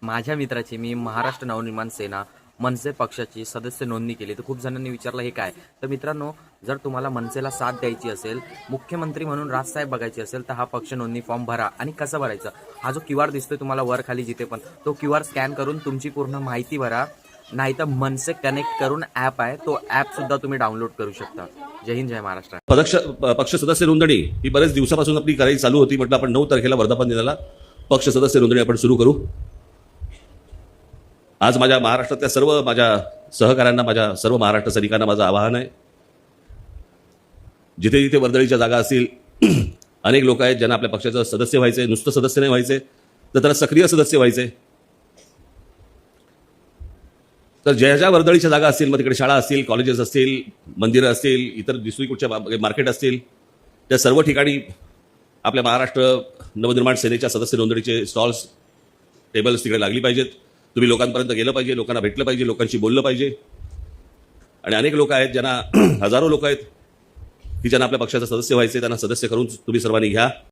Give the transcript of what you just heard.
माझ्या मित्राची मी महाराष्ट्र नवनिर्माण सेना मनसे पक्षाची सदस्य नोंदणी केली. तर खूप जणांनी विचारलं हे काय. तर मित्रांनो, जर तुम्हाला मनसेला साथ द्यायची असेल, मुख्यमंत्री म्हणून राजसाहेब बघायचे असेल, तर हा पक्ष नोंदणी फॉर्म भरा. आणि कसं भरायचं, हा जो QR दिसतोय तुम्हाला वर खाली जिथे पण, तो QR स्कॅन करून तुमची पूर्ण माहिती भरा. नाही तर मनसे कनेक्ट करून ॲप आहे, तो ॲप सुद्धा तुम्ही डाउनलोड करू शकता. जय हिंद, जय महाराष्ट्र. पक्ष सदस्य नोंदणी ही बरेच दिवसापासून आपली करायची चालू होती. म्हटलं आपण 9 तारखेला वर्धापन दिनाला पक्ष सदस्य नोंदणी आपण सुरू करू. आज माझ्या महाराष्ट्रातल्या सर्व माझ्या सहकाऱ्यांना, माझ्या सर्व महाराष्ट्र सैनिकांना माझं आवाहन आहे, जिथे जिथे वर्दळीच्या जागा असतील, अनेक लोक आहेत ज्यांना आपल्या पक्षाचं सदस्य व्हायचे, नुसतं सदस्य नाही व्हायचे तर त्याला सक्रिय सदस्य व्हायचे. तर ज्या ज्या वर्दळीच्या जागा असतील, मग तिकडे शाळा असतील, कॉलेजेस असतील, मंदिरं असतील, इतर दुसरी कुठच्या मार्केट असतील, त्या सर्व ठिकाणी आपल्या महाराष्ट्र नवनिर्माण सेनेच्या सदस्य नोंदणीचे स्टॉल्स, टेबल्स तिकडे लागली पाहिजेत. तुम्ही लोकांपर्यंत गेलं पाहिजे, लोकांना भेटलं पाहिजे, लोकांशी बोललं पाहिजे. आणि अनेक लोक आहेत ज्यांना, हजारो लोक आहेत की ज्यांना आपल्या पक्षाचा सदस्य व्हायचे, त्यांना सदस्य करून तुम्ही सर्वांनी घ्या.